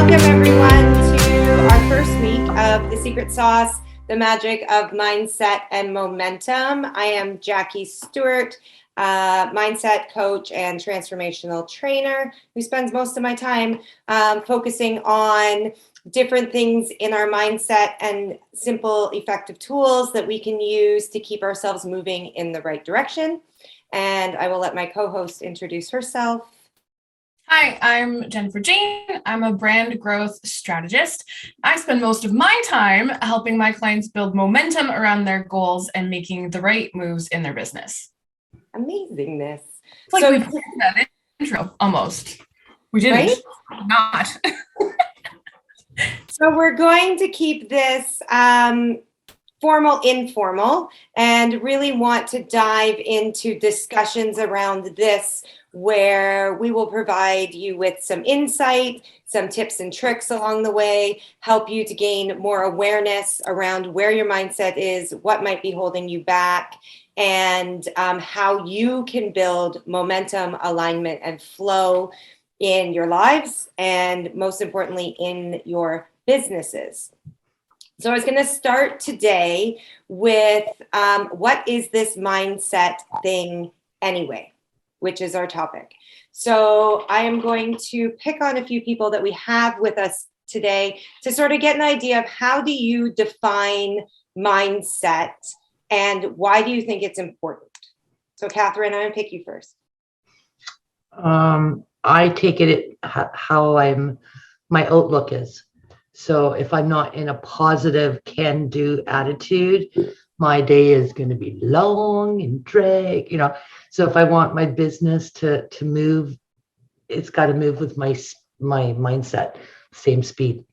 Welcome, everyone, to our first week of The Secret Sauce, the magic of mindset and momentum. I am Jacqy Stewart, mindset coach and transformational trainer who spends most of my time focusing on different things in our mindset and simple, effective tools that we can use to keep ourselves moving in the right direction. And I will let my co-host introduce herself. Hi, I'm Jennifer Jane. I'm a brand growth strategist. I spend most of my time helping my clients build momentum around their goals and making the right moves in their business. Amazingness. It's like we put that intro almost. We didn't. Right? Not. So we're going to keep this formal, informal, and really want to dive into discussions around this where we will provide you with some insight, some tips and tricks along the way, help you to gain more awareness around where your mindset is, what might be holding you back, and how you can build momentum, alignment, and flow in your lives, and most importantly, in your businesses. So I was going to start today with what is this mindset thing anyway, which is our topic. So I am going to pick on a few people that we have with us today to sort of get an idea of how do you define mindset and why do you think it's important? So Catherine, I'm going to pick you first. I take it how my outlook is. So if I'm not in a positive can-do attitude, my day is going to be long and drag, So if I want my business to move, it's got to move with my mindset, same speed.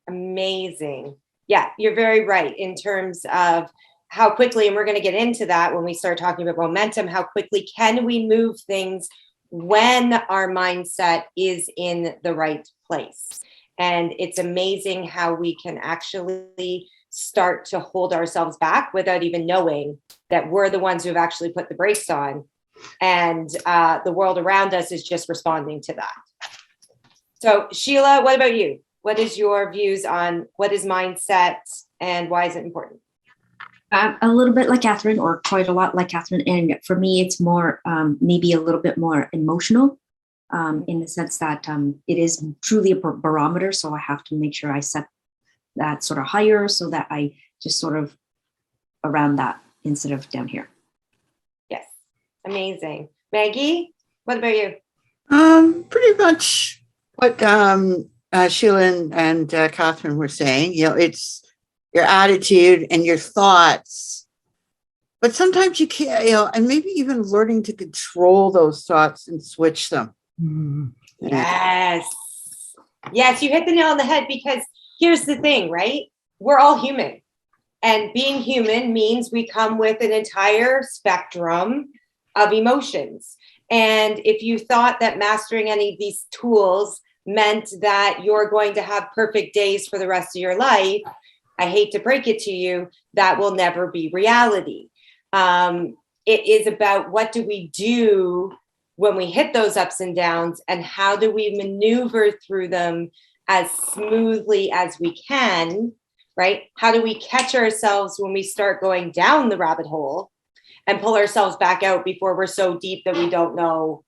Amazing. Yeah, you're very right in terms of how quickly, and we're going to get into that when we start talking about momentum, how quickly can we move things when our mindset is in the right place. And it's amazing how we can actually start to hold ourselves back without even knowing that we're the ones who have actually put the brakes on. And the world around us is just responding to that. So Sheila, what about you? What is your views on what is mindset and why is it important? A little bit like Catherine, or quite a lot like Catherine. And for me, it's more, maybe a little bit more emotional. In the sense that it is truly a barometer. So I have to make sure I set that sort of higher so that I just sort of around that instead of down here. Yes. Amazing. Maggie, what about you? Pretty much what Sheila and Catherine were saying. It's your attitude and your thoughts. But sometimes you can't, and maybe even learning to control those thoughts and switch them. Yes, you hit the nail on the head, because here's the thing, right? We're all human, and being human means we come with an entire spectrum of emotions. And if you thought that mastering any of these tools meant that you're going to have perfect days for the rest of your life, I hate to break it to you, that will never be reality. It is about what do we do when we hit those ups and downs, and how do we maneuver through them as smoothly as we can, right? How do we catch ourselves when we start going down the rabbit hole and pull ourselves back out before we're so deep that we don't know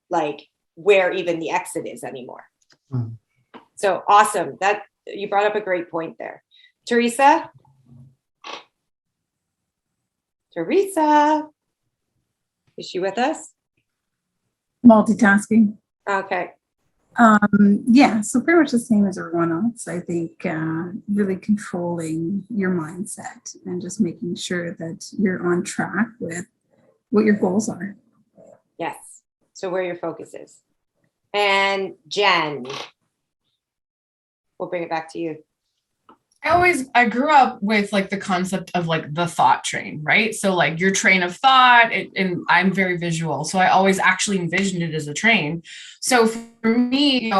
where even the exit is anymore. So awesome. That you brought up a great point there. Teresa, is she with us? Multitasking. Okay. So pretty much the same as everyone else. I think really controlling your mindset and just making sure that you're on track with what your goals are. Yes. So where your focus is. And Jen, we'll bring it back to you. I grew up with the concept of the thought train, right? So your train of thought, and I'm very visual. So I always actually envisioned it as a train. So for me,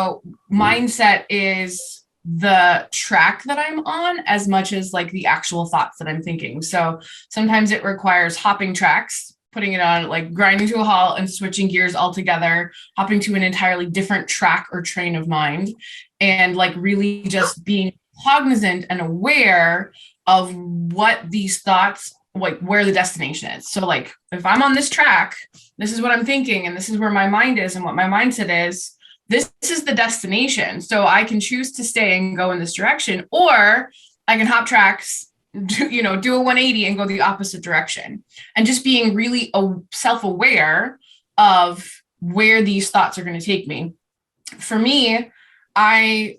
mindset is the track that I'm on as much as the actual thoughts that I'm thinking. So sometimes it requires hopping tracks, putting it on, like grinding to a halt and switching gears altogether, hopping to an entirely different track or train of mind, and like really just being cognizant and aware of what these thoughts, like where the destination is. So like if I'm on this track, this is what I'm thinking, and this is where my mind is and what my mindset is. This is the destination. So I can choose to stay and go in this direction, or I can hop tracks, do a 180 and go the opposite direction. And just being really self-aware of where these thoughts are going to take me. For me, I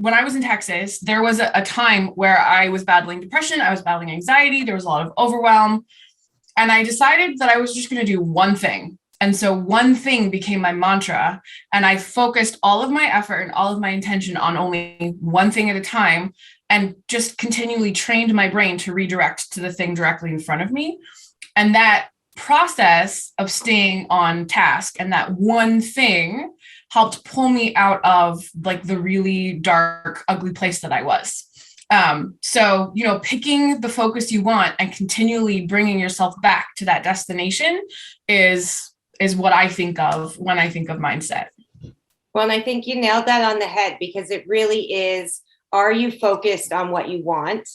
when I was in Texas, there was a time where I was battling depression, I was battling anxiety, there was a lot of overwhelm, and I decided that I was just going to do one thing. And so one thing became my mantra, and I focused all of my effort and all of my intention on only one thing at a time, and just continually trained my brain to redirect to the thing directly in front of me. And that process of staying on task and that one thing helped pull me out of like the really dark, ugly place that I was. So, picking the focus you want and continually bringing yourself back to that destination is what I think of when I think of mindset. Well, and I think you nailed that on the head, because it really is, are you focused on what you want,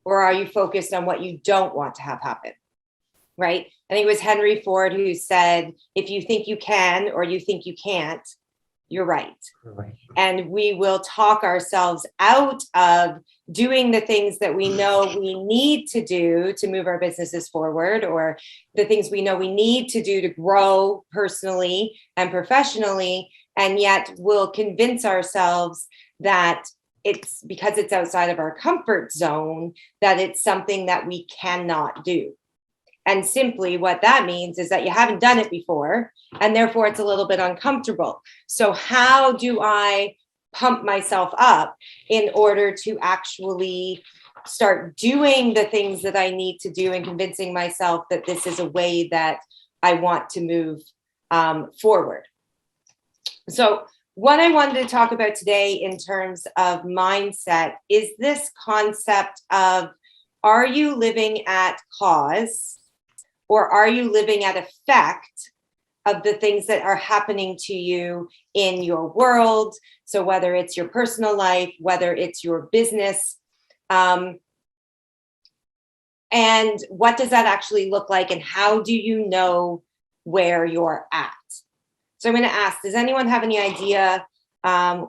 or are you focused on what you don't want to have happen? Right? I think it was Henry Ford who said, if you think you can or you think you can't, you're right. And we will talk ourselves out of doing the things that we know we need to do to move our businesses forward, or the things we know we need to do to grow personally and professionally. And yet we'll convince ourselves that it's because it's outside of our comfort zone, that it's something that we cannot do. And simply what that means is that you haven't done it before, and therefore it's a little bit uncomfortable. So how do I pump myself up in order to actually start doing the things that I need to do, and convincing myself that this is a way that I want to move forward? So what I wanted to talk about today in terms of mindset is this concept of, are you living at cause, or are you living at effect of the things that are happening to you in your world? So whether it's your personal life, whether it's your business, and what does that actually look like, and how do you know where you're at? So I'm going to ask, does anyone have any idea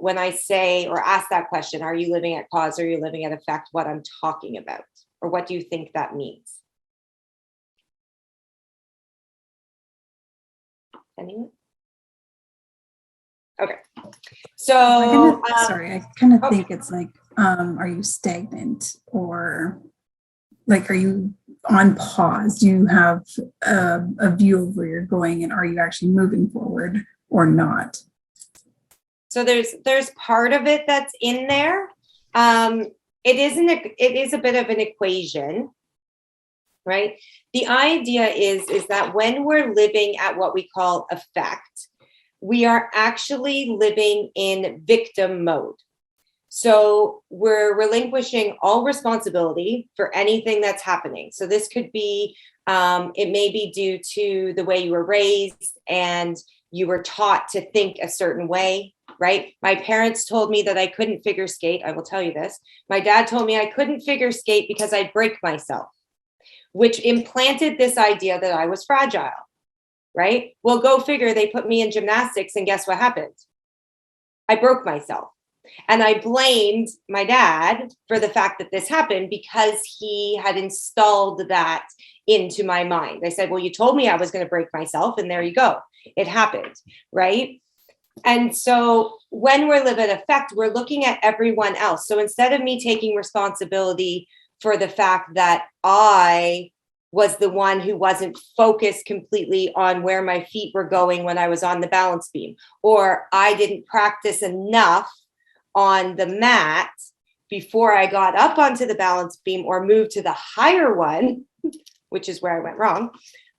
when I say or ask that question, are you living at cause, or are you living at effect, what I'm talking about? Or what do you think that means? Anyone? Okay. So I kind of think it's like, are you stagnant, or like, are you on pause? Do you have a view of where you're going, and are you actually moving forward or not? So there's part of it that's in there. It is a bit of an equation, right? The idea is that when we're living at what we call effect, we are actually living in victim mode. So we're relinquishing all responsibility for anything that's happening. So this could be, it may be due to the way you were raised and you were taught to think a certain way, right? My parents told me that I couldn't figure skate. I will tell you this. My dad told me I couldn't figure skate because I'd break myself, which implanted this idea that I was fragile, right? Well, go figure, they put me in gymnastics, and guess what happened? I broke myself. And I blamed my dad for the fact that this happened, because he had installed that into my mind. I said, well, you told me I was going to break myself, and there you go. It happened, right? And so when we're living effect, we're looking at everyone else. So instead of me taking responsibility for the fact that I was the one who wasn't focused completely on where my feet were going when I was on the balance beam, or I didn't practice enough on the mat before I got up onto the balance beam or moved to the higher one, which is where I went wrong,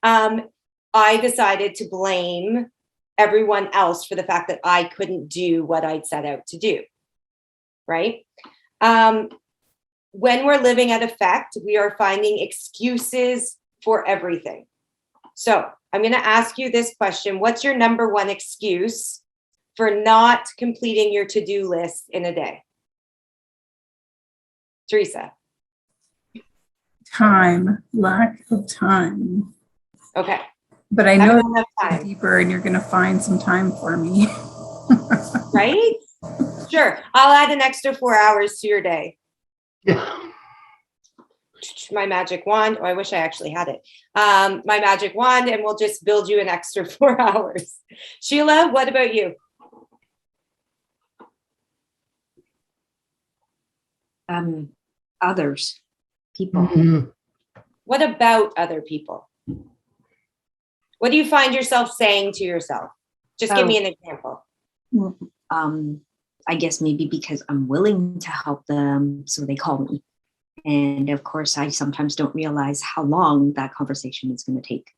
I decided to blame everyone else for the fact that I couldn't do what I'd set out to do, right? When we're living at effect, we are finding excuses for everything. So I'm going to ask you this question. What's your number one excuse for not completing your to-do list in a day? Teresa. Time, lack of time. Okay. But I Haven't know enough it's time, deeper and you're going to find some time for me. right? Sure. I'll add an extra 4 hours to your day. My magic wand. Oh, I wish I actually had it. My magic wand, and we'll just build you an extra 4 hours. Sheila, what about you? Others, people. Mhm. What about other people? What do you find yourself saying to yourself? Just give me an example. I guess maybe because I'm willing to help them, so they call me. And of course, I sometimes don't realize how long that conversation is going to take.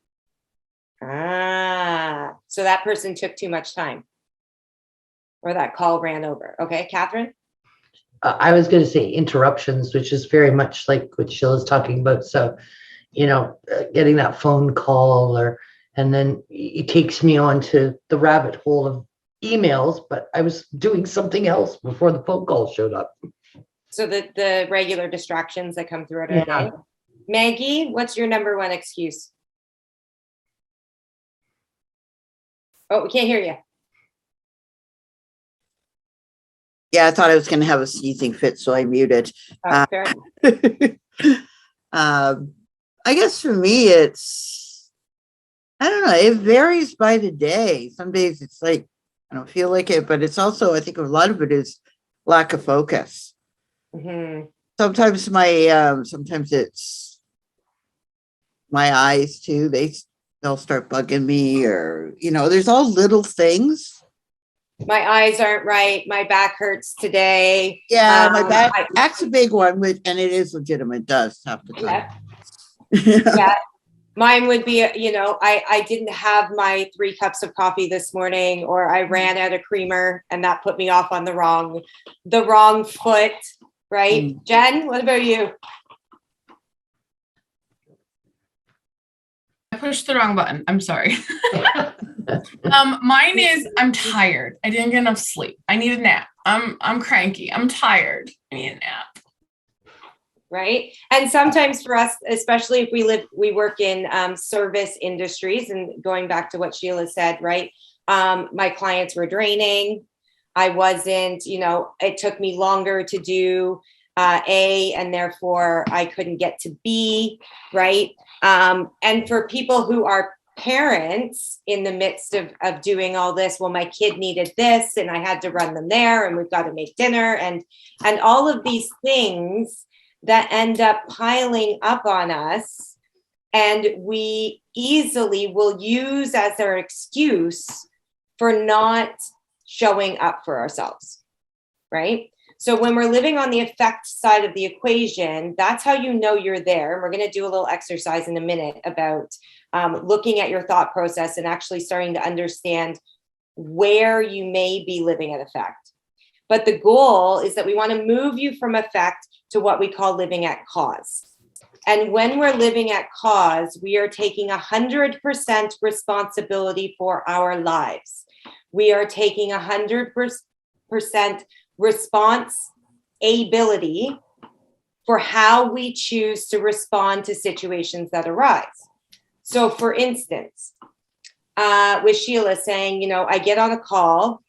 So that person took too much time, or that call ran over. Okay, Catherine? I was going to say interruptions, which is very much like what Sheila's talking about. So, getting that phone call and then it takes me on to the rabbit hole of emails, but I was doing something else before the phone call showed up. So the regular distractions that come throughout our Yeah. day. Maggie, what's your number one excuse? Oh, we can't hear you. Yeah, I thought I was going to have a sneezing fit, so I muted. Oh, fair enough. I guess for me, I don't know, it varies by the day. Some days it's like, I don't feel like it, but it's also, I think a lot of it is lack of focus. Mhm. Sometimes sometimes it's my eyes too. They'll start bugging me, or, there's all little things. My eyes aren't right. My back hurts today. Yeah, my back's a big one, and it is legitimate, does half the time. Yeah. Mine would be, I didn't have my 3 cups of coffee this morning, or I ran out of creamer and that put me off on the wrong foot, right? Jen, what about you? I pushed the wrong button. I'm sorry. Mine is I'm tired. I didn't get enough sleep. I need a nap. I'm cranky. I'm tired. I need a nap. Right. And sometimes for us, especially if we work in service industries, and going back to what Sheila said, right? My clients were draining. I wasn't, it took me longer to do A, and therefore I couldn't get to B, right? And for people who are parents in the midst of doing all this, well, my kid needed this and I had to run them there, and we've got to make dinner, and all of these things that end up piling up on us, and we easily will use as our excuse for not showing up for ourselves, right? So when we're living on the effect side of the equation, that's how you know you're there. And we're going to do a little exercise in a minute about looking at your thought process and actually starting to understand where you may be living at effect. But the goal is that we want to move you from effect to what we call living at cause. And when we're living at cause, we are taking 100% responsibility for our lives. We are taking 100% responsibility for how we choose to respond to situations that arise. So for instance, with Sheila saying, I get on a call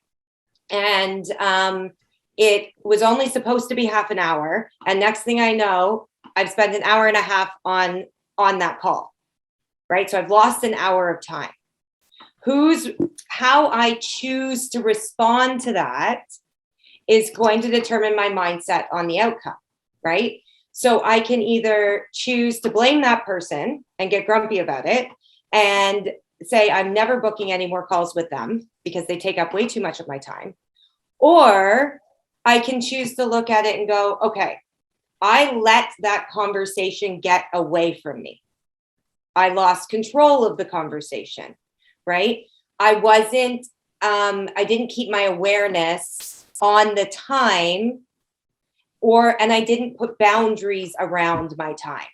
and it was only supposed to be half an hour. And next thing I know, I've spent an hour and a half on that call, right? So I've lost an hour of time. How I choose to respond to that is going to determine my mindset on the outcome, right? So I can either choose to blame that person and get grumpy about it and say, I'm never booking any more calls with them because they take up way too much of my time. Or I can choose to look at it and go, okay, I let that conversation get away from me. I lost control of the conversation, right? I didn't keep my awareness on the time, and I didn't put boundaries around my time.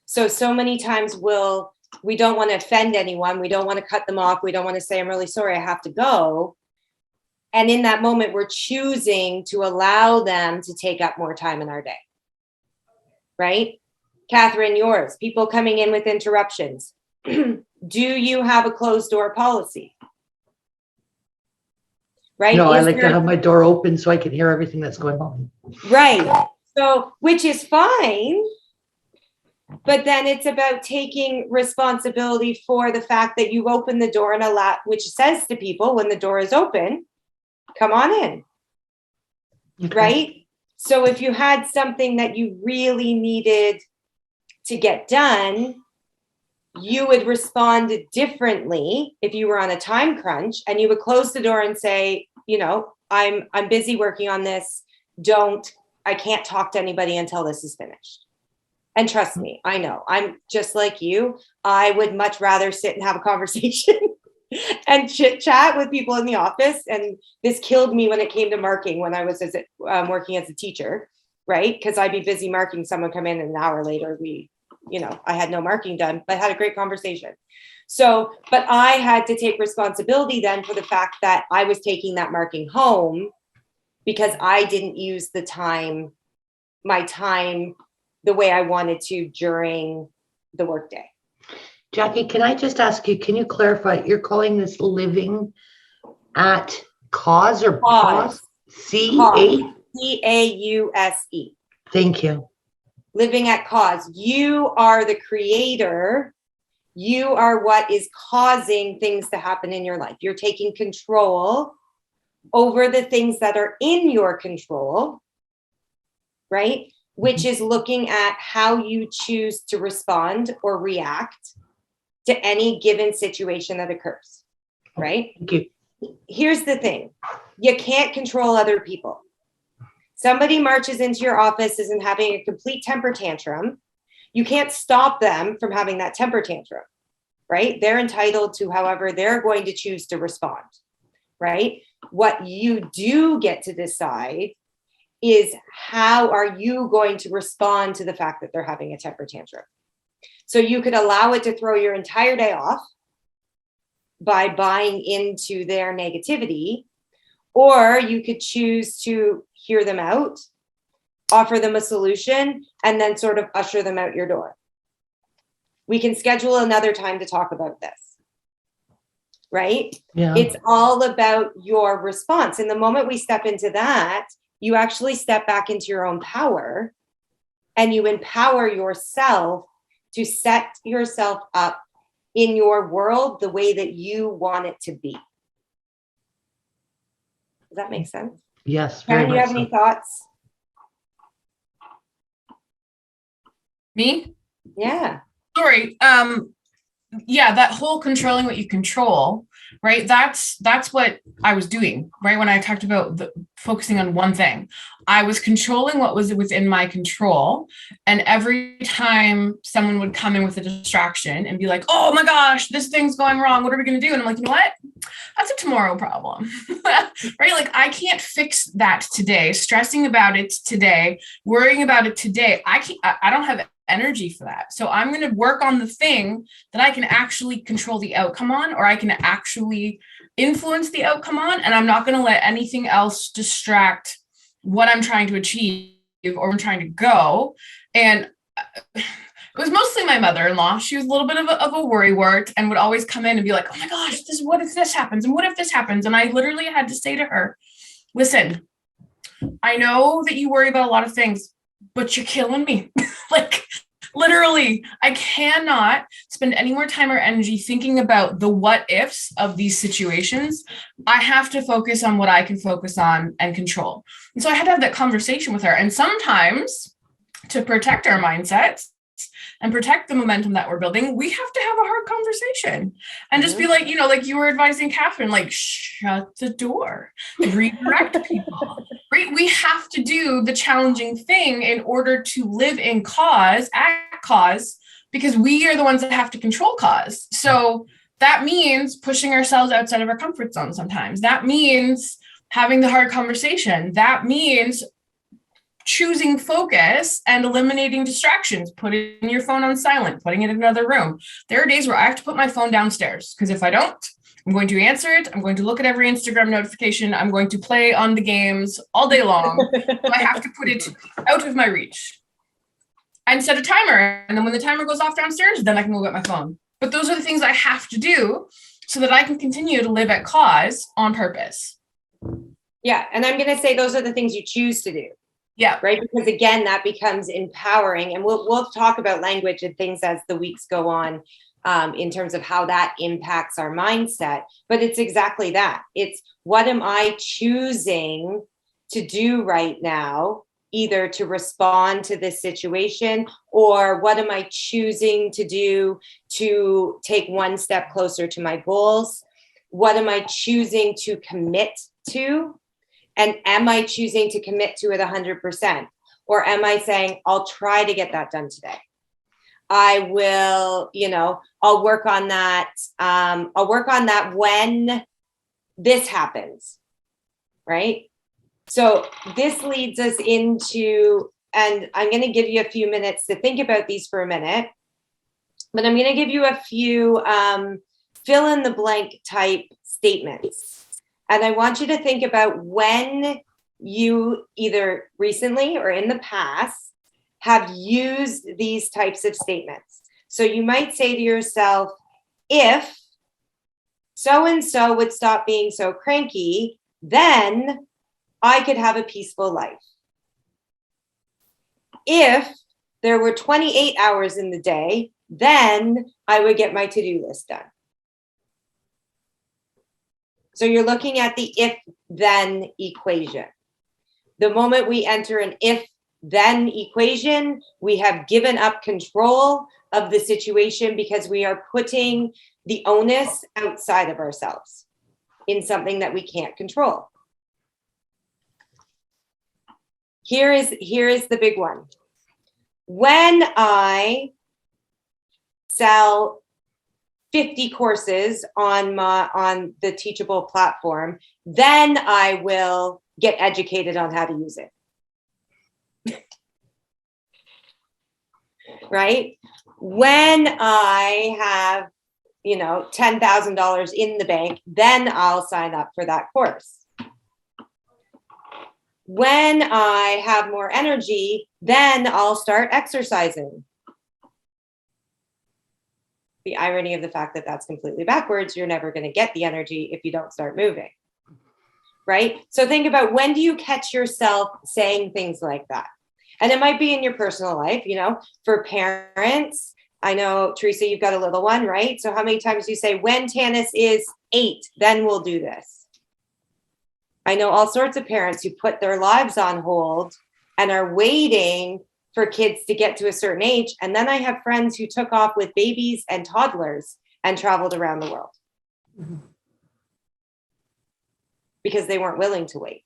So many times we'll we don't want to offend anyone. We don't want to cut them off. We don't want to say, I'm really sorry, I have to go. And in that moment, we're choosing to allow them to take up more time in our day. Right? Catherine, yours, people coming in with interruptions. Do you have a closed door policy? Right? No, I Is like to there- have my door open so I can hear everything that's going on. Right. So, which is fine. But then it's about taking responsibility for the fact that you open the door and allow, which says to people when the door is open, come on in. Okay. Right? So if you had something that you really needed to get done, you would respond differently if you were on a time crunch, and you would close the door and say, you know, I'm busy working on this. I can't talk to anybody until this is finished. And trust me, I know, I'm just like you. I would much rather sit and have a conversation and chit chat with people in the office. And this killed me when it came to marking when I was working as a teacher, right? Because I'd be busy marking, someone come in and an hour later, I had no marking done, but had a great conversation. So, but I had to take responsibility then for the fact that I was taking that marking home because I didn't use my time the way I wanted to during the workday. Jackie, can I just ask you, can you clarify, you're calling this living at cause or pause? C-A? C-A-U-S-E. Thank you. Living at cause. You are the creator. You are what is causing things to happen in your life. You're taking control over the things that are in your control, right? Which is looking at how you choose to respond or react to any given situation that occurs, right? Thank you. Here's the thing. You can't control other people. Somebody marches into your office and having a complete temper tantrum. You can't stop them from having that temper tantrum, right? They're entitled to however they're going to choose to respond, right? What you do get to decide is how are you going to respond to the fact that they're having a temper tantrum. So you could allow it to throw your entire day off by buying into their negativity, or you could choose to hear them out, offer them a solution, and then sort of usher them out your door. We can schedule another time to talk about this, right? Yeah. It's all about your response. And the moment we step into that, you actually step back into your own power and you empower yourself to set yourself up in your world the way that you want it to be. Does that make sense? Yes. Very Karen, do you much have so. any thoughts? Me? Yeah. Sorry. Yeah, that whole controlling what you control, right? That's what I was doing, right? When I talked about focusing on one thing, I was controlling what was within my control. And every time someone would come in with a distraction and be like, oh my gosh, this thing's going wrong. What are we going to do? And I'm like, you know what? That's a tomorrow problem, right? Like I can't fix that today, stressing about it today, worrying about it today. I don't have energy for that. So I'm going to work on the thing that I can actually control the outcome on, or I can actually influence the outcome on. And I'm not going to let anything else distract what I'm trying to achieve or I'm trying to go. And it was mostly my mother-in-law. She was a little bit of a worrywart and would always come in and be like, oh my gosh, what if this happens? And what if this happens? And I literally had to say to her, listen, I know that you worry about a lot of things, but you're killing me. Like literally, I cannot spend any more time or energy thinking about the what ifs of these situations. I have to focus on what I can focus on and control. And so I had to have that conversation with her. And sometimes to protect our mindsets and protect the momentum that we're building, we have to have a hard conversation and just be like, like you were advising Catherine, like shut the door, redirect people, right? We have to do the challenging thing in order to live in cause, at cause, because we are the ones that have to control cause. So that means pushing ourselves outside of our comfort zone sometimes. That means having the hard conversation. That means choosing focus and eliminating distractions, putting your phone on silent, putting it in another room. There are days where I have to put my phone downstairs because if I don't, I'm going to answer it. I'm going to look at every Instagram notification. I'm going to play on the games all day long. So I have to put it out of my reach and set a timer. And then when the timer goes off downstairs, then I can go get my phone. But those are the things I have to do so that I can continue to live at cause on purpose. Yeah. And I'm going to say those are the things you choose to do. Yeah. Right. Because again, that becomes empowering. And we'll talk about language and things as the weeks go on, in terms of how that impacts our mindset. But it's exactly that. It's what am I choosing to do right now, either to respond to this situation, or what am I choosing to do to take one step closer to my goals? What am I choosing to commit to? And am I choosing to commit to it 100%? Or am I saying, I'll try to get that done today? I will, I'll work on that. I'll work on that when this happens, right? So this leads us into, and I'm going to give you a few minutes to think about these for a minute, but I'm going to give you a few fill in the blank type statements. And I want you to think about when you either recently or in the past have used these types of statements. So you might say to yourself, if so-and-so would stop being so cranky, then I could have a peaceful life. If there were 28 hours in the day, then I would get my to-do list done. So you're looking at the if-then equation. The moment we enter an if-then equation, we have given up control of the situation because we are putting the onus outside of ourselves in something that we can't control. Here is the big one. When I sell 50 courses on the Teachable platform, then I will get educated on how to use it. Right? When I have, $10,000 in the bank, then I'll sign up for that course. When I have more energy, then I'll start exercising. The irony of the fact that that's completely backwards, you're never going to get the energy if you don't start moving, right? So think about, when do you catch yourself saying things like that? And it might be in your personal life, for parents. I know, Teresa, you've got a little one, right? So how many times do you say, when Tanis is 8, then we'll do this? I know all sorts of parents who put their lives on hold and are waiting for kids to get to a certain age. And then I have friends who took off with babies and toddlers and traveled around the world. Mm-hmm. Because they weren't willing to wait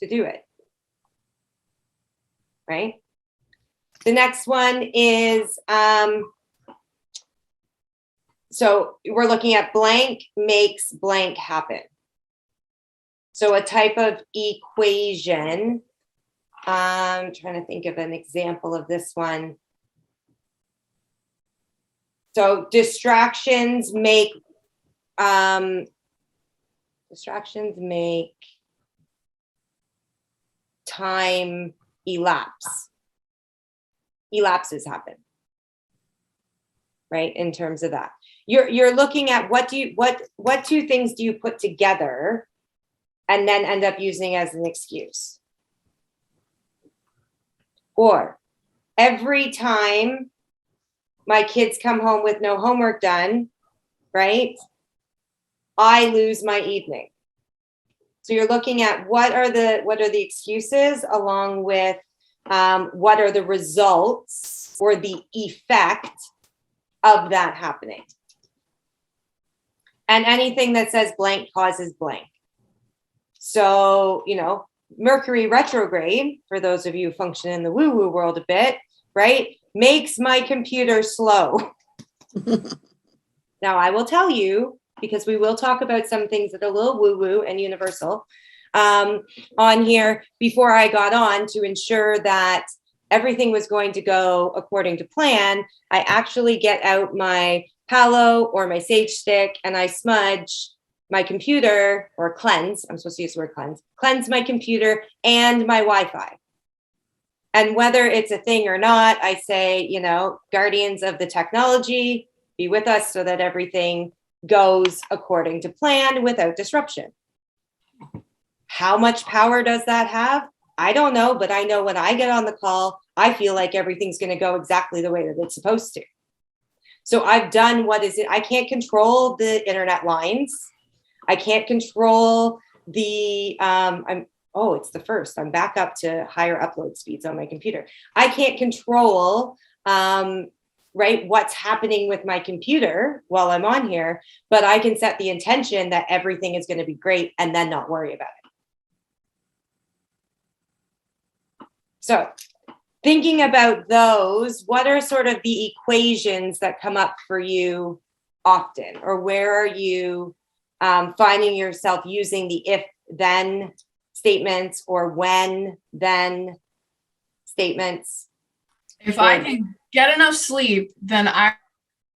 to do it. Right? The next one is, so we're looking at blank makes blank happen. So a type of equation. I'm trying to think of an example of this one. So distractions make time elapse. Elapses happen. Right? In terms of that. You're looking at what two things do you put together and then end up using as an excuse? Or every time my kids come home with no homework done, right, I lose my evening. So you're looking at what are the excuses along with what are the results or the effect of that happening. And anything that says blank causes blank. So, Mercury retrograde, for those of you who function in the woo-woo world a bit, right, makes my computer slow. Now, I will tell you, because we will talk about some things that are a little woo-woo and universal, on here before I got on to ensure that everything was going to go according to plan. I actually get out my Palo or my Sage Stick and I smudge my computer, or cleanse, I'm supposed to use the word cleanse my computer and my Wi-Fi. And whether it's a thing or not, I say, you know, guardians of the technology, be with us so that everything goes according to plan without disruption. How much power does that have? I don't know, but I know when I get on the call, I feel like everything's going to go exactly the way that it's supposed to. So I've done what is it? I can't control the internet lines. I can't control the, it's the first. I'm back up to higher upload speeds on my computer. I can't control, right, what's happening with my computer while I'm on here, but I can set the intention that everything is going to be great and then not worry about it. So thinking about those, what are sort of the equations that come up for you often, or where are you finding yourself using the if-then statements or when-then statements? If I can get enough sleep, then I'm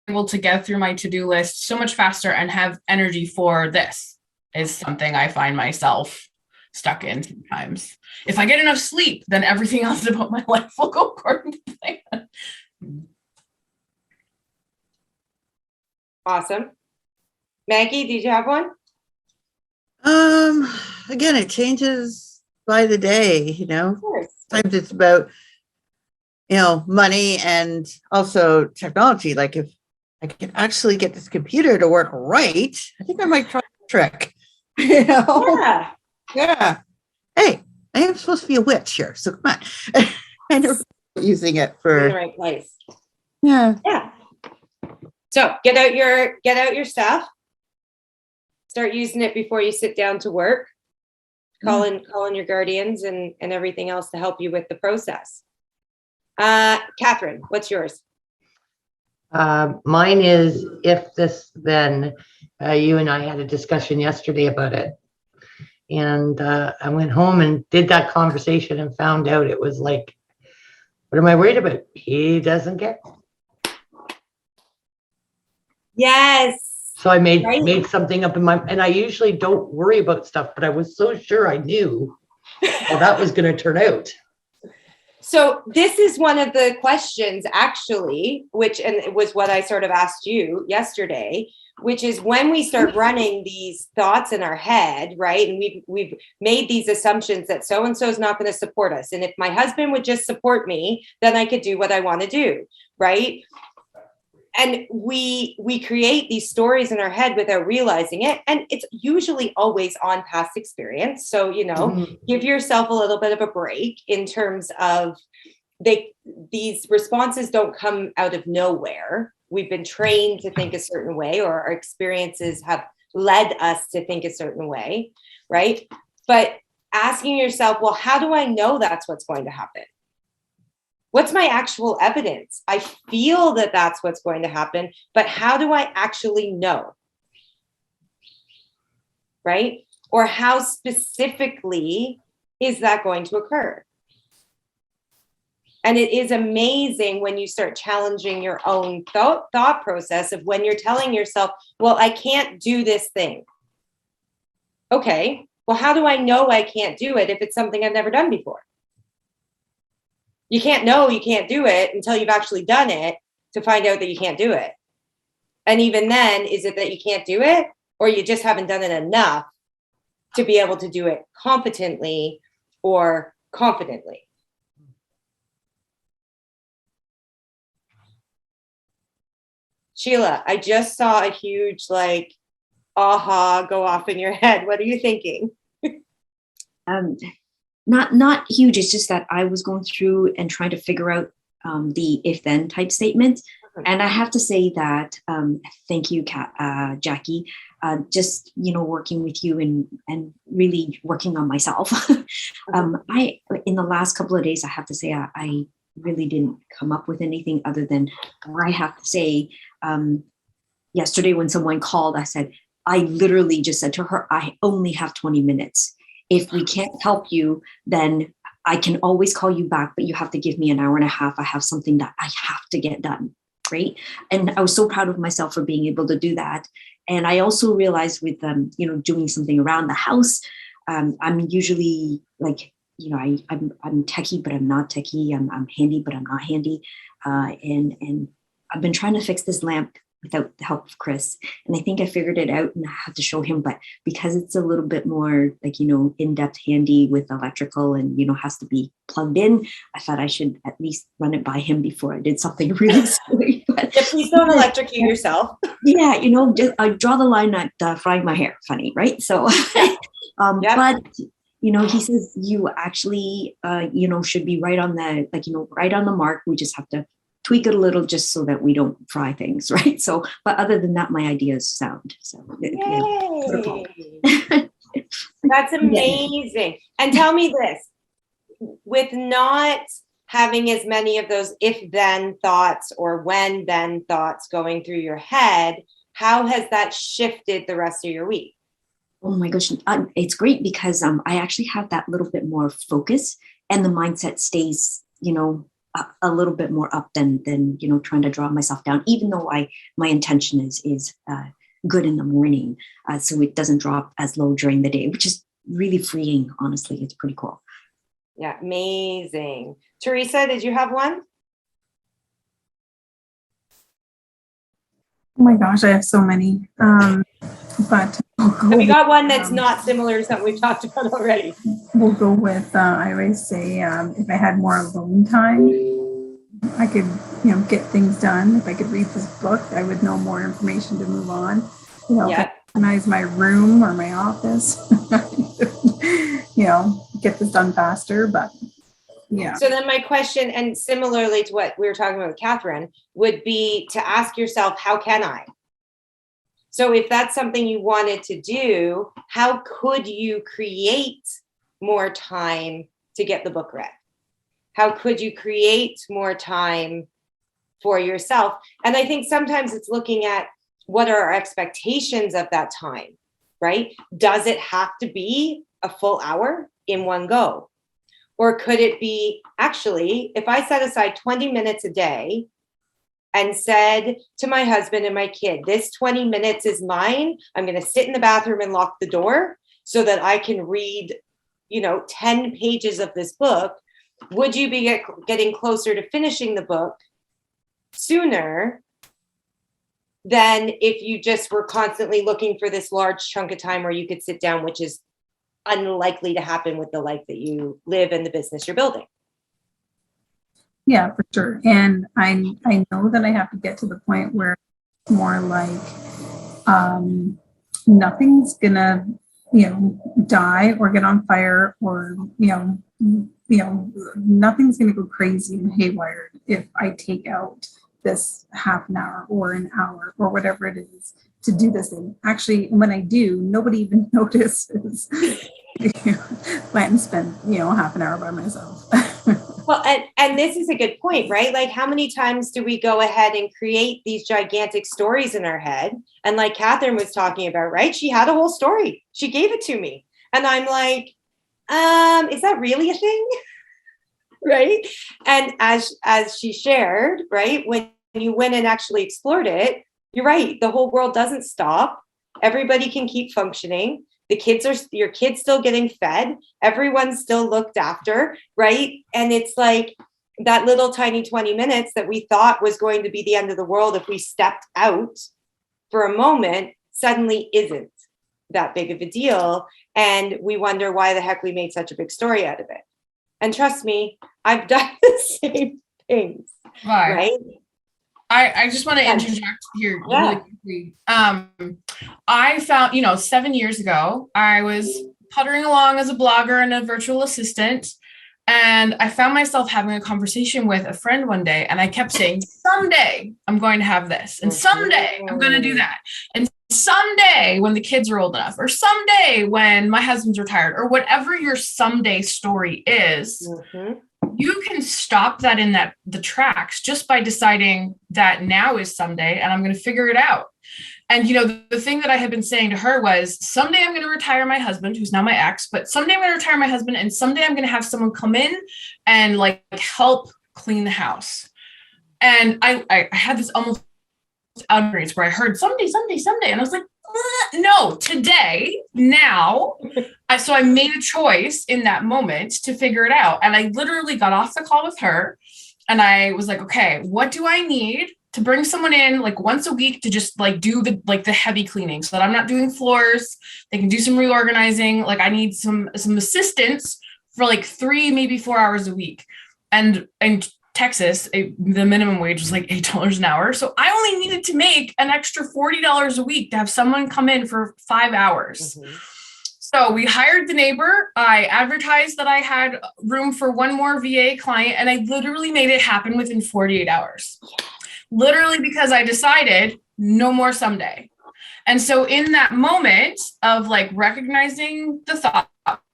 able to get through my to-do list so much faster and have energy for this, is something I find myself stuck in sometimes. If I get enough sleep, then everything else about my life will go according to plan. Awesome. Maggie, did you have one? Again, it changes by the day, you know. Of course. Sometimes it's about, you know, money and also technology. Like if I can actually get this computer to work right, I think I might try a trick. You know? Yeah. Yeah. Hey, I am supposed to be a witch here, so come on. I never using it In for the right place. yeah. Yeah. So get out your stuff. Start using it before you sit down to work. Call in your guardians and everything else to help you with the process. Catherine, what's yours? Mine is if this then. You and I had a discussion yesterday about it. And I went home and did that conversation and found out it was like, what am I worried about? He doesn't get. Yes. So I made something up in my, and I usually don't worry about stuff, but I was so sure I knew how that was going to turn out. So this is one of the questions actually, and it was what I sort of asked you yesterday, which is when we start running these thoughts in our head, right? And we've made these assumptions that so-and-so is not going to support us. And if my husband would just support me, then I could do what I want to do, right? And we create these stories in our head without realizing it. And it's usually always on past experience. So, you know, give yourself a little bit of a break in terms of these responses don't come out of nowhere. We've been trained to think a certain way, or our experiences have led us to think a certain way, right? But asking yourself, well, how do I know that's what's going to happen? What's my actual evidence? I feel that that's what's going to happen, but how do I actually know? Right? Or how specifically is that going to occur? And it is amazing when you start challenging your own thought process of when you're telling yourself, well, I can't do this thing. Okay, well, how do I know I can't do it if it's something I've never done before? You can't know you can't do it until you've actually done it to find out that you can't do it. And even then, is it that you can't do it, or you just haven't done it enough to be able to do it competently or confidently? Sheila, I just saw a huge aha go off in your head. What are you thinking? Not huge. It's just that I was going through and trying to figure out the if-then type statements. And I have to say that, thank you, Jackie, just, working with you and really working on myself. In the last couple of days, I have to say, I really didn't come up with anything other than, I have to say, yesterday when someone called, I literally just said to her, I only have 20 minutes. if we can't help you, then I can always call you back, but you have to give me an hour and a half. I have something that I have to get done. Right. And I was so proud of myself for being able to do that. And I also realized with, doing something around the house, I'm usually like, I'm techie, but I'm not techie. I'm handy, but I'm not handy. And I've been trying to fix this lamp without the help of Chris. And I think I figured it out and I had to show him, but because it's a little bit more like, in-depth handy with electrical and, has to be plugged in, I thought I should at least run it by him before I did something really silly. But, Yeah, please don't electrocute yourself. yeah, just I draw the line at frying my hair. Funny, right? So, Yep. but he says you actually, should be right on right on the mark. We just have to tweak it a little just so that we don't fry things, right? So, but other than that, my ideas sound. So, Yay. That's amazing. And tell me this, with not having as many of those if-then thoughts or when-then thoughts going through your head, how has that shifted the rest of your week? Oh my gosh, it's great because I actually have that little bit more focus and the mindset stays, a little bit more up than trying to draw myself down, even though my intention is good in the morning, so it doesn't drop as low during the day, which is really freeing. Honestly, it's pretty cool. Yeah, amazing. Teresa, did you have one? Oh my gosh, I have so many. But Have you got one that's not similar to something we've talked about already? we'll go with, I always say, if I had more alone time, I could, get things done. If I could read this book, I would know more information to move on. If I organize my room or my office, get this done faster. But yeah. So then my question, and similarly to what we were talking about with Catherine, would be to ask yourself, how can I? So if that's something you wanted to do, how could you create more time to get the book read? How could you create more time for yourself? And I think sometimes it's looking at what are our expectations of that time, right? Does it have to be a full hour in one go? Or could it be, actually, if I set aside 20 minutes a day and said to my husband and my kid, this 20 minutes is mine. I'm going to sit in the bathroom and lock the door so that I can read, 10 pages of this book. Would you be getting closer to finishing the book sooner than if you just were constantly looking for this large chunk of time where you could sit down, which is unlikely to happen with the life that you live and the business you're building? Yeah, for sure. And I know that I have to get to the point where it's more like nothing's gonna, die or get on fire or, nothing's gonna go crazy and haywire if I take out this half an hour or an hour or whatever it is to do this thing. Actually, when I do, nobody even notices. Went and spent, half an hour by myself. Well, and this is a good point, right? Like, how many times do we go ahead and create these gigantic stories in our head? And like Catherine was talking about, right? She had a whole story. She gave it to me. And I'm like, is that really a thing? Right? And as she shared, right, when you went and actually explored it, you're right. The whole world doesn't stop. Everybody can keep functioning. Your kids still getting fed. Everyone's still looked after, right? And it's like that little tiny 20 minutes that we thought was going to be the end of the world if we stepped out for a moment suddenly isn't that big of a deal. And we wonder why the heck we made such a big story out of it. And trust me, I've done the same things, right? I just want to interject here really quickly. I found, 7 years ago, I was puttering along as a blogger and a virtual assistant, and I found myself having a conversation with a friend one day, and I kept saying, someday I'm going to have this, and someday I'm going to do that, and someday when the kids are old enough, or someday when my husband's retired, or whatever your someday story is. Mm-hmm. You can stop that in the tracks just by deciding that now is someday and I'm going to figure it out. And, you know, the thing that I had been saying to her was, someday I'm going to retire my husband, who's now my ex, but someday I'm going to retire my husband, and someday I'm going to have someone come in and like help clean the house. And I had this almost outrage where I heard someday, and I was like, no, today, now. So I made a choice in that moment to figure it out. And I literally got off the call with her and I was like, okay, what do I need to bring someone in like once a week to just like do the heavy cleaning so that I'm not doing floors. They can do some reorganizing. Like I need some assistance for like 3, maybe 4 hours a week. And Texas, the minimum wage was like $8 an hour. So I only needed to make an extra $40 a week to have someone come in for 5 hours. Mm-hmm. So we hired the neighbor. I advertised that I had room for one more VA client, and I literally made it happen within 48 hours. Literally because I decided no more someday. And so in that moment of like recognizing the thought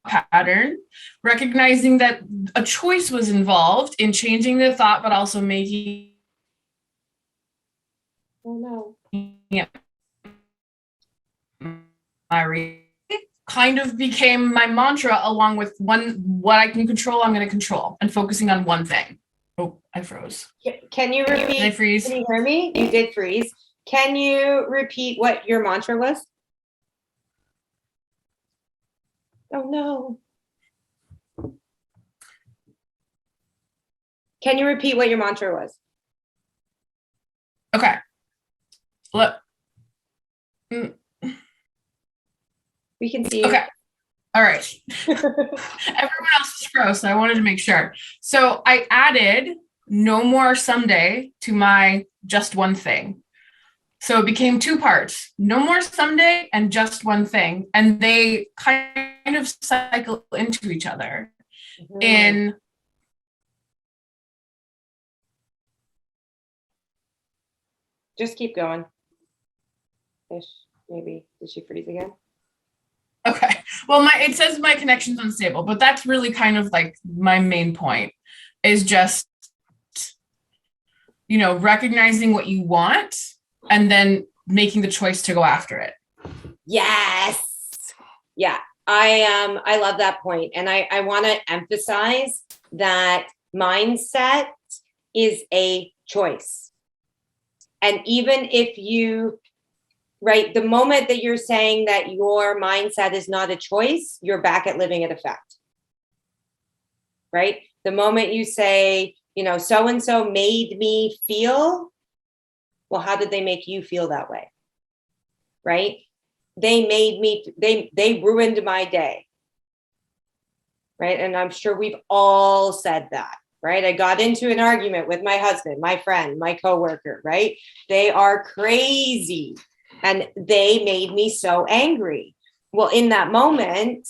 pattern, recognizing that a choice was involved in changing the thought, but also making my kind of became my mantra, along with what I can control, I'm going to control, and focusing on one thing. Oh, I froze. Can you repeat? Did I freeze? Can you hear me? You did freeze. Can you repeat what your mantra was? Oh no. Can you repeat what your mantra was? Okay. Look. We can see you. Okay. All right. Everyone else is froze, so I wanted to make sure. So I added no more someday to my just one thing. So it became 2 parts, no more someday and just one thing. And they kind of cycle into each other. Mm-hmm. Just keep going. Ish, maybe. Did she freeze again? Okay. Well, it says my connection's unstable, but that's really kind of like my main point is just, you know, recognizing what you want and then making the choice to go after it. Yes. Yeah. I love that point. And I want to emphasize that mindset is a choice. And even if you, right, the moment that you're saying that your mindset is not a choice, you're back at living at effect. Right? The moment you say, you know, so-and-so made me feel, well, how did they make you feel that way? Right? They made me, they ruined my day. Right? And I'm sure we've all said that. Right? I got into an argument with my husband, my friend, my coworker, right? They are crazy and they made me so angry. Well, in that moment,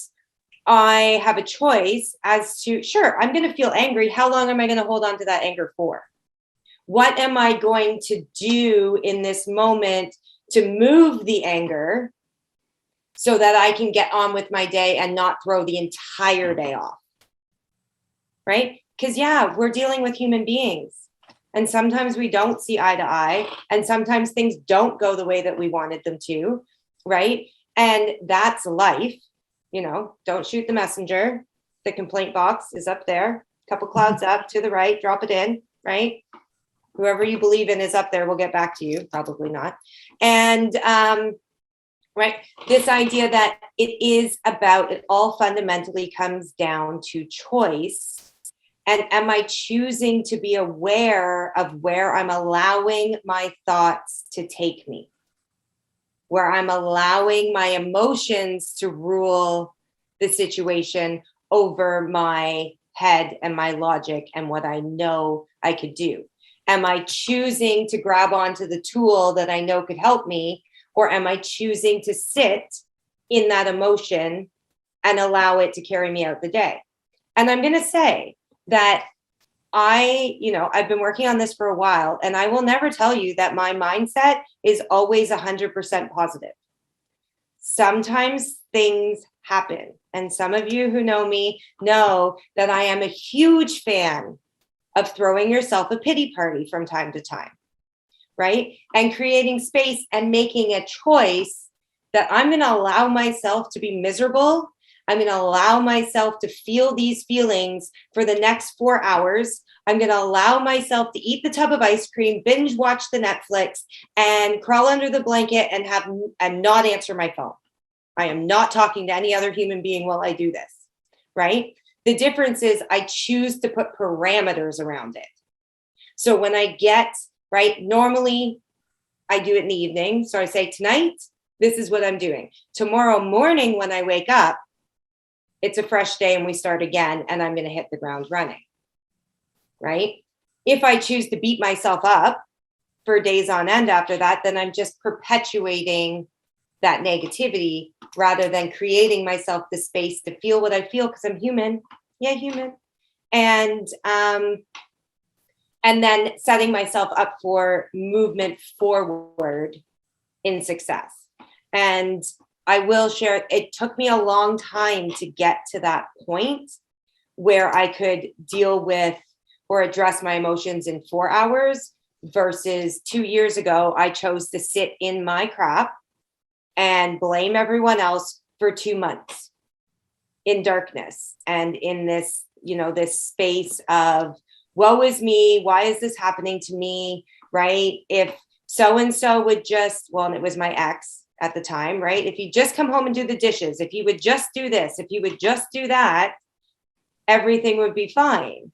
I have a choice as to, sure, I'm going to feel angry. How long am I going to hold on to that anger for? What am I going to do in this moment to move the anger so that I can get on with my day and not throw the entire day off? Right? Because, yeah, we're dealing with human beings. And sometimes we don't see eye to eye. And sometimes things don't go the way that we wanted them to. Right? And that's life. You know, don't shoot the messenger. The complaint box is up there. A couple clouds up to the right. Drop it in. Right? Whoever you believe in is up there. We'll get back to you. Probably not. And right, this idea that it all fundamentally comes down to choice. And am I choosing to be aware of where I'm allowing my thoughts to take me? Where I'm allowing my emotions to rule the situation over my head and my logic and what I know I could do? Am I choosing to grab onto the tool that I know could help me? Or am I choosing to sit in that emotion and allow it to carry me out the day? And I'm going to say that I've been working on this for a while, and I will never tell you that my mindset is always 100% positive. Sometimes things happen. And some of you who know me know that I am a huge fan of throwing yourself a pity party from time to time. right? And creating space and making a choice that I'm going to allow myself to be miserable. I'm going to allow myself to feel these feelings for the next 4 hours. I'm going to allow myself to eat the tub of ice cream, binge watch the Netflix, and crawl under the blanket and not answer my phone. I am not talking to any other human being while I do this, right? The difference is I choose to put parameters around it. So when I get, right, normally I do it in the evening. So I say, tonight, this is what I'm doing. Tomorrow morning when I wake up, it's a fresh day and we start again, and I'm going to hit the ground running, right? If I choose to beat myself up for days on end after that, then I'm just perpetuating that negativity rather than creating myself the space to feel what I feel, because I'm human. Yeah, human. And then setting myself up for movement forward in success. And I will share, it took me a long time to get to that point where I could deal with or address my emotions in 4 hours versus 2 years ago, I chose to sit in my crap and blame everyone else for 2 months in darkness and in this, this space of, woe is me, why is this happening to me, right? If so-and-so would just, well, and it was my ex at the time, right? If you just come home and do the dishes, if you would just do this, if you would just do that, everything would be fine.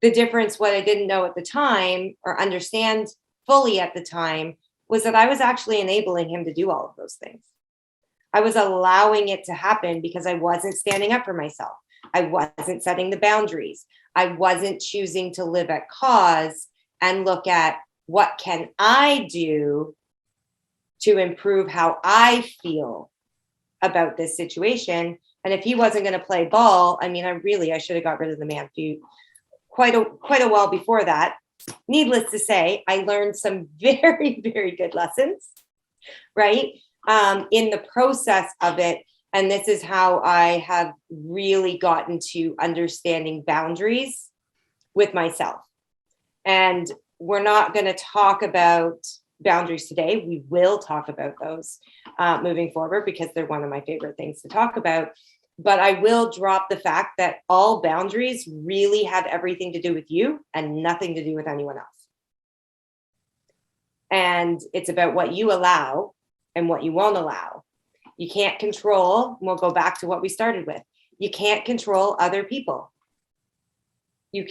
The difference, what I didn't know at the time or understand fully at the time, was that I was actually enabling him to do all of those things. I was allowing it to happen because I wasn't standing up for myself. I wasn't setting the boundaries. I wasn't choosing to live at cause and look at what can I do to improve how I feel about this situation. And if he wasn't going to play ball, I mean, I should have got rid of the man feud quite a while before that. Needless to say, I learned some very, very good lessons, right? In the process of it. And this is how I have really gotten to understanding boundaries with myself. And we're not going to talk about boundaries today. We will talk about those moving forward because they're one of my favorite things to talk about. But I will drop the fact that all boundaries really have everything to do with you and nothing to do with anyone else. And it's about what you allow and what you won't allow. You can't control, and we'll go back to what we started with. You can't control other people. You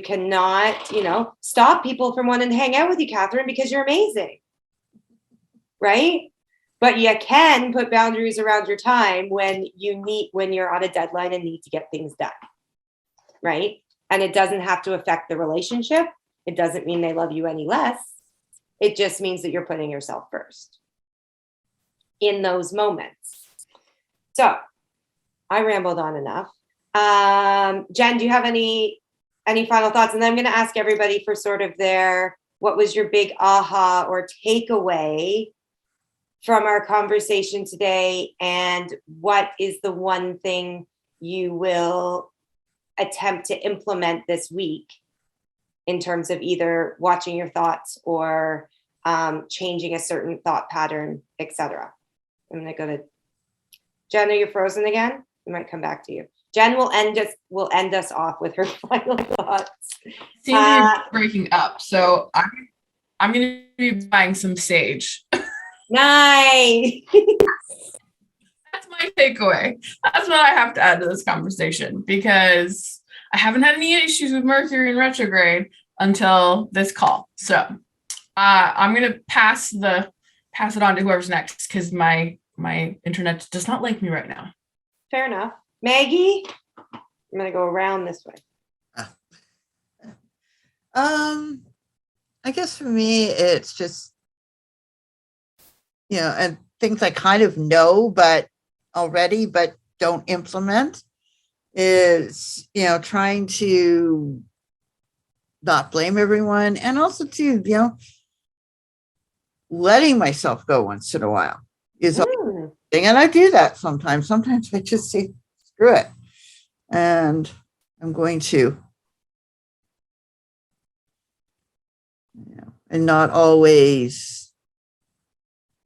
cannot, stop people from wanting to hang out with you, Catherine, because you're amazing, right? But you can put boundaries around your time when you're on a deadline and need to get things done, right? And it doesn't have to affect the relationship. It doesn't mean they love you any less. It just means that you're putting yourself first in those moments. So I rambled on enough. Jen, do you have any final thoughts? And then I'm going to ask everybody for sort of what was your big aha or takeaway from our conversation today? And what is the one thing you will attempt to implement this week in terms of either watching your thoughts or changing a certain thought pattern, etc.? I'm going to go to Jen. Are you frozen again? We might come back to you. Jen will end us off with her final thoughts. Seems to be breaking up, so I'm going to be buying some sage. Nice. That's my takeaway. That's what I have to add to this conversation, because I haven't had any issues with Mercury in retrograde until this call. So I'm going to pass it on to whoever's next, because my internet does not like me right now. Fair enough. Maggie, I'm going to go around this way. I guess for me, it's just, and things I kind of know, but don't implement is, trying to not blame everyone, and also to, letting myself go once in a while is a thing. And I do that sometimes. Sometimes I just say, screw it. And I'm going to, and not always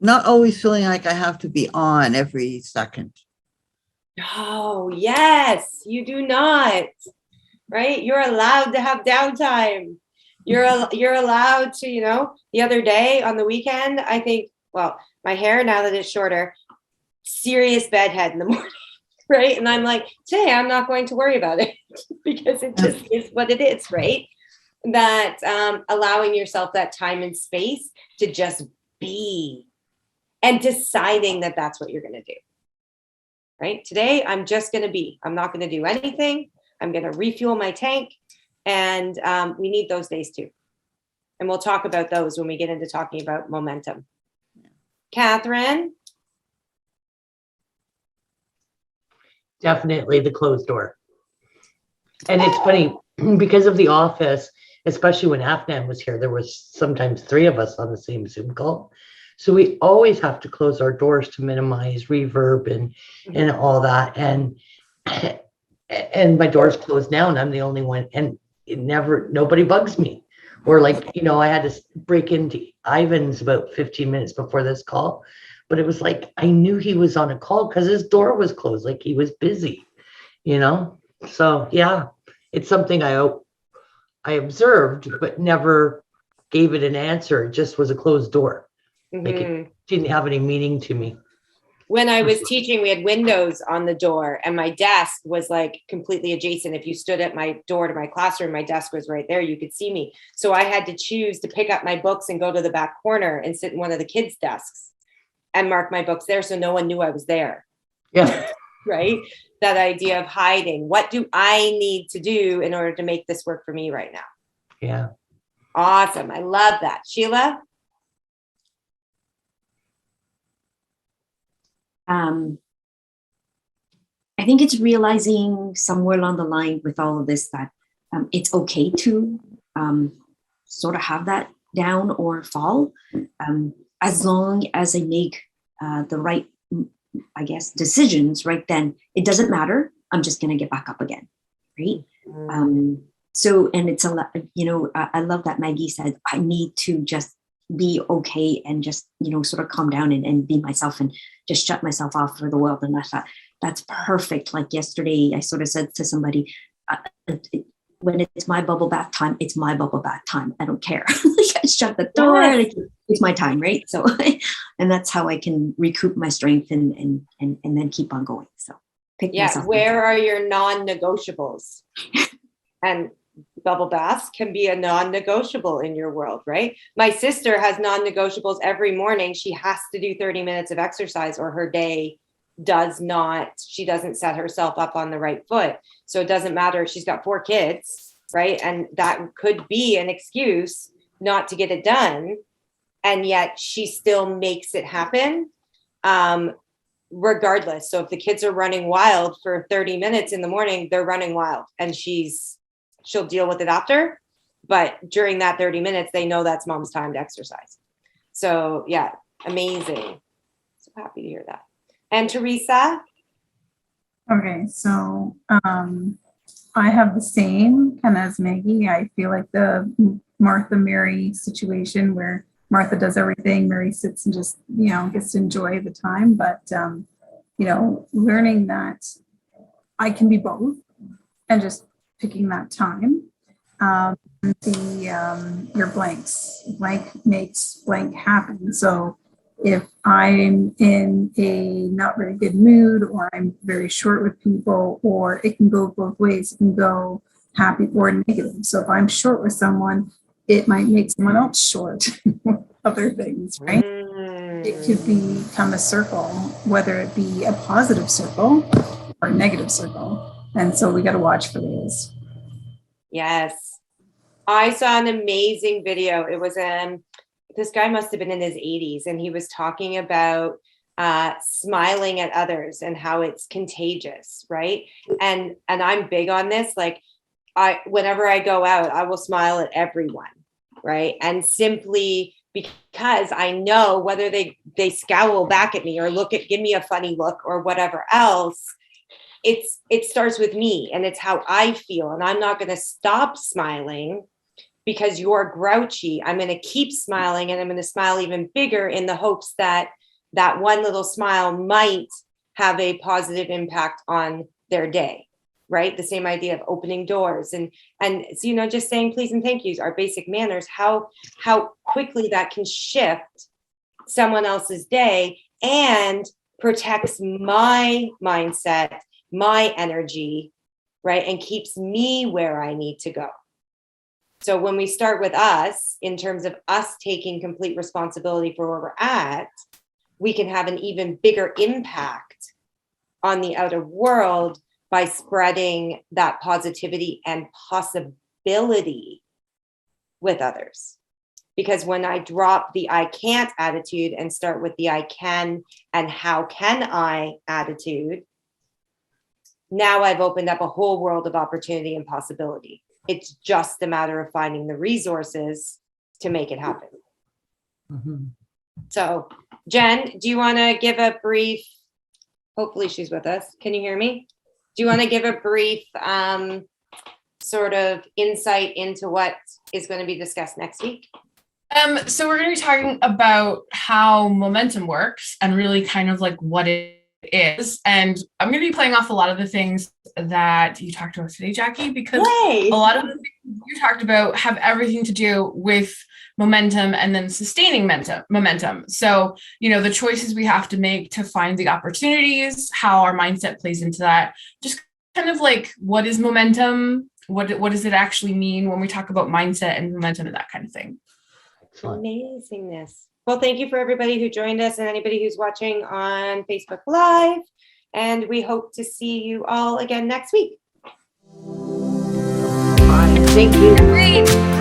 feeling like I have to be on every second. Oh, yes, you do not, right? You're allowed to have downtime. You're allowed to, the other day on the weekend, I think, well, my hair, now that it's shorter, serious bedhead in the morning, right? And I'm like, today I'm not going to worry about it because it just is what it is, right? That allowing yourself that time and space to just be and deciding that that's what you're going to do. Right? Today, I'm just going to be. I'm not going to do anything. I'm going to refuel my tank. And we need those days too. And we'll talk about those when we get into talking about momentum. Catherine? Definitely the closed door. And it's funny because of the office, especially when Afnan was here, there was sometimes 3 of us on the same Zoom call. So we always have to close our doors to minimize reverb and all that. And my door's closed now and I'm the only one. And nobody bugs me. Or like, I had to break into Ivan's about 15 minutes before this call. But it was like, I knew he was on a call because his door was closed, like he was busy, So yeah, it's something I observed, but never gave it an answer. It just was a closed door. Like it didn't have any meaning to me. When I was teaching, we had windows on the door and my desk was like completely adjacent. If you stood at my door to my classroom, my desk was right there. You could see me. So I had to choose to pick up my books and go to the back corner and sit in one of the kids' desks and mark my books there. So no one knew I was there. Yeah. Right? That idea of hiding. What do I need to do in order to make this work for me right now? Yeah. Awesome. I love that. Sheila? I think it's realizing somewhere along the line with all of this that it's okay to sort of have that down or fall, as long as I make the right, I guess, decisions right then. It doesn't matter. I'm just going to get back up again, right? So, and it's a lot, I love that Maggie said, I need to just be okay and just, sort of calm down and be myself and just shut myself off for the world. And I thought, that's perfect. Like yesterday, I sort of said to somebody, when it's my bubble bath time, it's my bubble bath time. I don't care. I shut the door. Yes. It's my time, right? So, and that's how I can recoup my strength and then keep on going. So, where are your non-negotiables? And bubble baths can be a non-negotiable in your world, right? My sister has non-negotiables every morning. She has to do 30 minutes of exercise or her day she doesn't set herself up on the right foot. So it doesn't matter. She's got 4 kids, right? And that could be an excuse not to get it done. And yet she still makes it happen regardless. So if the kids are running wild for 30 minutes in the morning, they're running wild and she'll deal with it after. But during that 30 minutes, they know that's mom's time to exercise. So yeah, amazing. So happy to hear that. And Teresa? Okay, so I have the same kind of as Maggie. I feel like the Martha Mary situation where Martha does everything, Mary sits and just, gets to enjoy the time. But, learning that I can be both and just picking that time. Your blanks, blank makes blank happen. So if I'm in a not very good mood or I'm very short with people, or it can go both ways, it can go happy or negative. So if I'm short with someone, it might make someone else short with other things, right? It could become a circle, whether it be a positive circle or a negative circle. And so we got to watch for those. Yes. I saw an amazing video. It was this guy must have been in his 80s, and he was talking about smiling at others and how it's contagious, right? And I'm big on this. Like, whenever I go out, I will smile at everyone, right? And simply because I know whether they scowl back at me or give me a funny look or whatever else, it starts with me and it's how I feel. And I'm not going to stop smiling because you're grouchy, I'm going to keep smiling, and I'm going to smile even bigger in the hopes that that one little smile might have a positive impact on their day, right? The same idea of opening doors and you know, just saying please and thank yous, our basic manners, how quickly that can shift someone else's day and protects my mindset, my energy, right? And keeps me where I need to go. So when we start with us, in terms of us taking complete responsibility for where we're at, we can have an even bigger impact on the outer world by spreading that positivity and possibility with others. Because when I drop the I can't attitude and start with the I can and how can I attitude, now I've opened up a whole world of opportunity and possibility. It's just a matter of finding the resources to make it happen. Mm-hmm. So, Jen, do you want to give a brief, hopefully she's with us. Can you hear me? Do you want to give a brief sort of insight into what is going to be discussed next week? So we're going to be talking about how momentum works and really kind of like what it is. And I'm going to be playing off a lot of the things that you talked about today, Jackie, because Yay! a lot of the things you talked about have everything to do with momentum and then sustaining momentum. So, you know, the choices we have to make to find the opportunities, how our mindset plays into that, just kind of like what is momentum? What does it actually mean when we talk about mindset and momentum and that kind of thing? Amazingness. Well, thank you for everybody who joined us and anybody who's watching on Facebook Live. And we hope to see you all again next week. Bye. Thank you. Great.